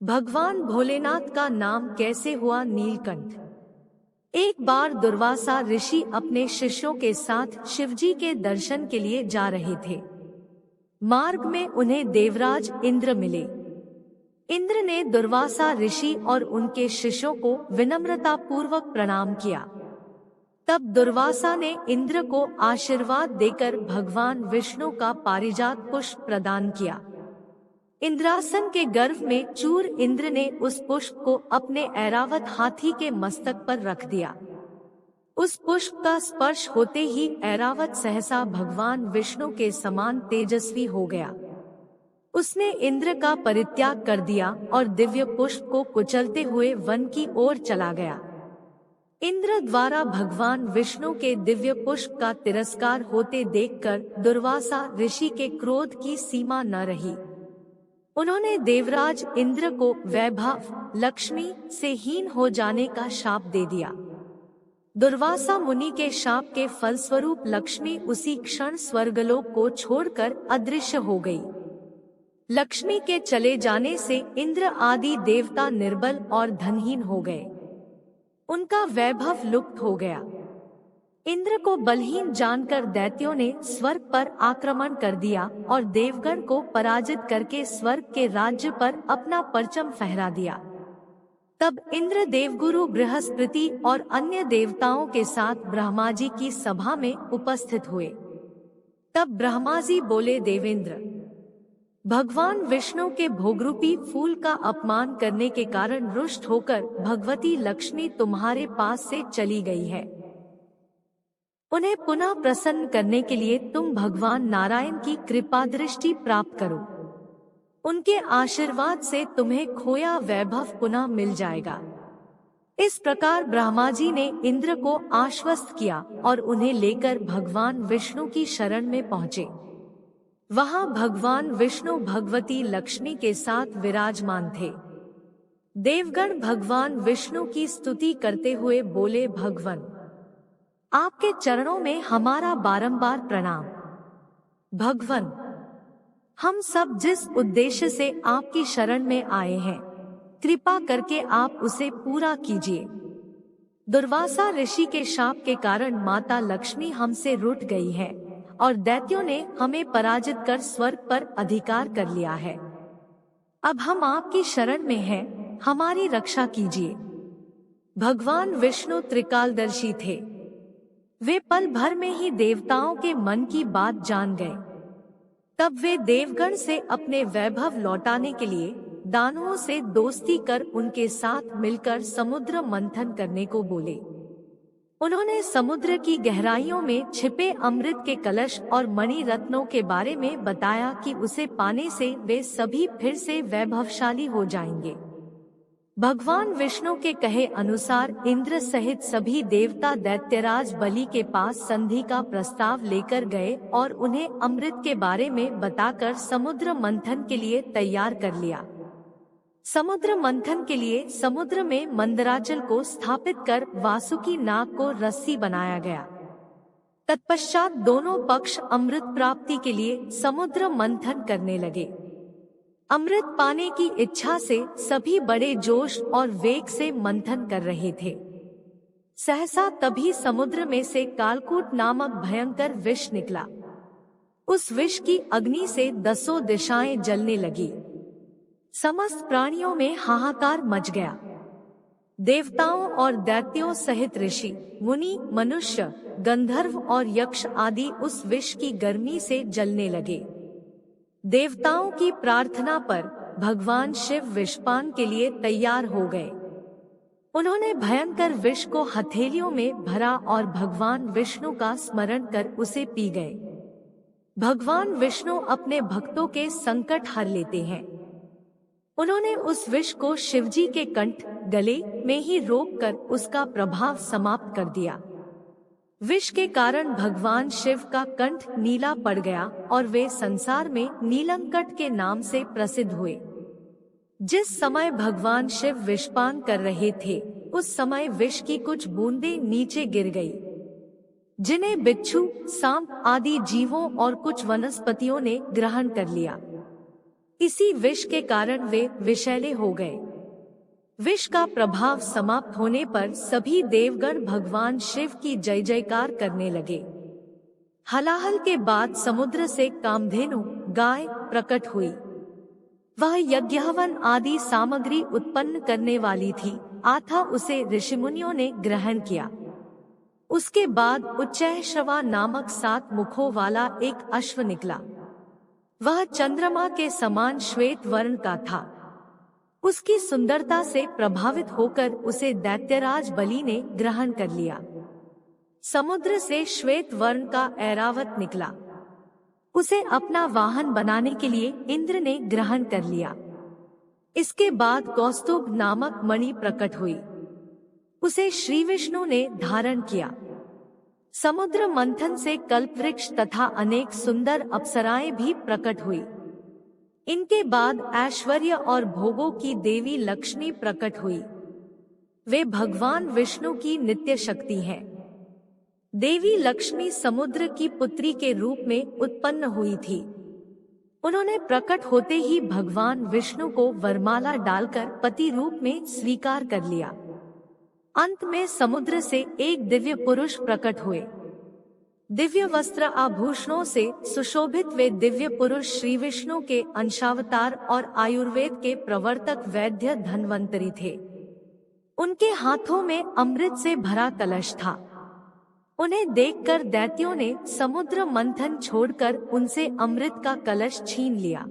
भगवान भोलेनाथ का नाम कैसे हुआ नीलकंठ। एक बार दुर्वासा ऋषि अपने शिष्यों के साथ शिवजी के दर्शन के लिए जा रहे थे। मार्ग में उन्हें देवराज इंद्र मिले। इंद्र ने दुर्वासा ऋषि और उनके शिष्यों को विनम्रता पूर्वक प्रणाम किया। तब दुर्वासा ने इंद्र को आशीर्वाद देकर भगवान विष्णु का पारिजात पुष्प प्रदान किया। इंद्रासन के गर्भ में चूर इंद्र ने उस पुष्प को अपने ऐरावत हाथी के मस्तक पर रख दिया। उस पुष्प का स्पर्श होते ही ऐरावत सहसा भगवान विष्णु के समान तेजस्वी हो गया। उसने इंद्र का परित्याग कर दिया और दिव्य पुष्प को कुचलते हुए वन की ओर चला गया। इंद्र द्वारा भगवान विष्णु के दिव्य पुष्प का तिरस्कार होते देखकर दुर्वासा ऋषि के क्रोध की सीमा न रही। उन्होंने देवराज इंद्र को वैभव, लक्ष्मी से हीन हो जाने का शाप दे दिया। दुर्वासा मुनि के शाप के फलस्वरूप लक्ष्मी उसी क्षण स्वर्गलोक को छोड़कर अदृश्य हो गई। लक्ष्मी के चले जाने से इंद्र आदि देवता निर्बल और धनहीन हो गए। उनका वैभव लुप्त हो गया। इंद्र को बलहीन जानकर दैत्यों ने स्वर्ग पर आक्रमण कर दिया और देवगण को पराजित करके स्वर्ग के राज्य पर अपना परचम फहरा दिया। तब इंद्र देवगुरु बृहस्पति और अन्य देवताओं के साथ ब्रह्मा जी की सभा में उपस्थित हुए। तब ब्रह्मा जी बोले, देवेंद्र, भगवान विष्णु के भोगरूपी फूल का अपमान करने के कारण रुष्ट होकर भगवती लक्ष्मी तुम्हारे पास से चली गई है। उन्हें पुनः प्रसन्न करने के लिए तुम भगवान नारायण की कृपा दृष्टि प्राप्त करो। उनके आशीर्वाद से तुम्हें खोया वैभव पुनः मिल जाएगा। इस प्रकार ब्रह्मा जी ने इंद्र को आश्वस्त किया और उन्हें लेकर भगवान विष्णु की शरण में पहुँचे। वहां भगवान विष्णु भगवती लक्ष्मी के साथ विराजमान थे। देवगण भगवान विष्णु की स्तुति करते हुए बोले, भगवान, आपके चरणों में हमारा बारंबार प्रणाम। भगवान, हम सब जिस उद्देश्य से आपकी शरण में आए हैं, कृपा करके आप उसे पूरा कीजिए। दुर्वासा ऋषि के शाप के कारण माता लक्ष्मी हमसे रूठ गई है और दैत्यों ने हमें पराजित कर स्वर्ग पर अधिकार कर लिया है। अब हम आपकी शरण में हैं, हमारी रक्षा कीजिए। भगवान विष्णु त्रिकालदर्शी थे। वे पल भर में ही देवताओं के मन की बात जान गए। तब वे देवगण से अपने वैभव लौटाने के लिए दानवों से दोस्ती कर उनके साथ मिलकर समुद्र मंथन करने को बोले। उन्होंने समुद्र की गहराइयों में छिपे अमृत के कलश और मणि रत्नों के बारे में बताया कि उसे पाने से वे सभी फिर से वैभवशाली हो जाएंगे। भगवान विष्णु के कहे अनुसार इंद्र सहित सभी देवता दैत्यराज बलि के पास संधि का प्रस्ताव लेकर गए और उन्हें अमृत के बारे में बताकर समुद्र मंथन के लिए तैयार कर लिया। समुद्र मंथन के लिए समुद्र में मंदराचल को स्थापित कर वासुकी नाग को रस्सी बनाया गया। तत्पश्चात दोनों पक्ष अमृत प्राप्ति के लिए समुद्र मंथन करने लगे। अमृत पाने की इच्छा से सभी बड़े जोश और वेग से मंथन कर रहे थे। सहसा तभी समुद्र में से कालकूट नामक भयंकर विष निकला। उस विष की अग्नि से 10 दिशाएं जलने लगी। समस्त प्राणियों में हाहाकार मच गया। देवताओं और दैत्यों सहित ऋषि, मुनि, मनुष्य, गंधर्व और यक्ष आदि उस विष की गर्मी से जलने लगे। देवताओं की प्रार्थना पर भगवान शिव विषपान के लिए तैयार हो गए। उन्होंने भयंकर विष को हथेलियों में भरा और भगवान विष्णु का स्मरण कर उसे पी गए। भगवान विष्णु अपने भक्तों के संकट हर लेते हैं। उन्होंने उस विष को शिवजी के कंठ, गले में ही रोककर उसका प्रभाव समाप्त कर दिया। विष के कारण भगवान शिव का कंठ नीला पड़ गया और वे संसार में नीलंकट के नाम से प्रसिद्ध हुए। जिस समय भगवान शिव विषपान कर रहे थे, उस समय विष की कुछ बूंदें नीचे गिर गई, जिन्हें बिच्छू, सांप आदि जीवों और कुछ वनस्पतियों ने ग्रहण कर लिया। इसी विष के कारण वे विषैले हो गए। विष का प्रभाव समाप्त होने पर सभी देवगण भगवान शिव की जय जयकार करने लगे। हलाहल के बाद समुद्र से कामधेनु गाय प्रकट हुई। वह यज्ञहवन आदि सामग्री उत्पन्न करने वाली थी, अतः उसे ऋषिमुनियों ने ग्रहण किया। उसके बाद उच्चैःश्रवा नामक 7 मुखों वाला एक अश्व निकला। वह चंद्रमा के समान श्वेत वर्ण का था। उसकी सुंदरता से प्रभावित होकर उसे दैत्यराज बलि ने ग्रहण कर लिया। समुद्र से श्वेत वर्ण का ऐरावत निकला। उसे अपना वाहन बनाने के लिए इंद्र ने ग्रहण कर लिया। इसके बाद कौस्तुभ नामक मणि प्रकट हुई। उसे श्री विष्णु ने धारण किया। समुद्र मंथन से कल्पवृक्ष तथा अनेक सुंदर अप्सराएं भी प्रकट हुई। इनके बाद ऐश्वर्य और भोगों की देवी लक्ष्मी प्रकट हुई। वे भगवान विष्णु की नित्य शक्ति हैं। देवी लक्ष्मी समुद्र की पुत्री के रूप में उत्पन्न हुई थी। उन्होंने प्रकट होते ही भगवान विष्णु को वरमाला डालकर पति रूप में स्वीकार कर लिया। अंत में समुद्र से एक दिव्य पुरुष प्रकट हुए। दिव्य वस्त्र आभूषणों से सुशोभित वे दिव्य पुरुष श्री विष्णु के अंशावतार और आयुर्वेद के प्रवर्तक वैद्य धन्वंतरी थे। उनके हाथों में अमृत से भरा कलश था। उन्हें देखकर दैत्यों ने समुद्र मंथन छोड़कर उनसे अमृत का कलश छीन लिया।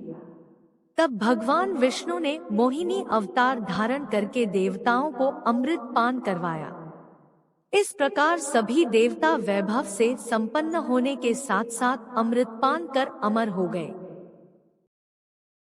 तब भगवान विष्णु ने मोहिनी अवतार धारण करके देवताओं को अमृत पान करवाया। इस प्रकार सभी देवता वैभव से संपन्न होने के साथ साथ अमृत पान कर अमर हो गए।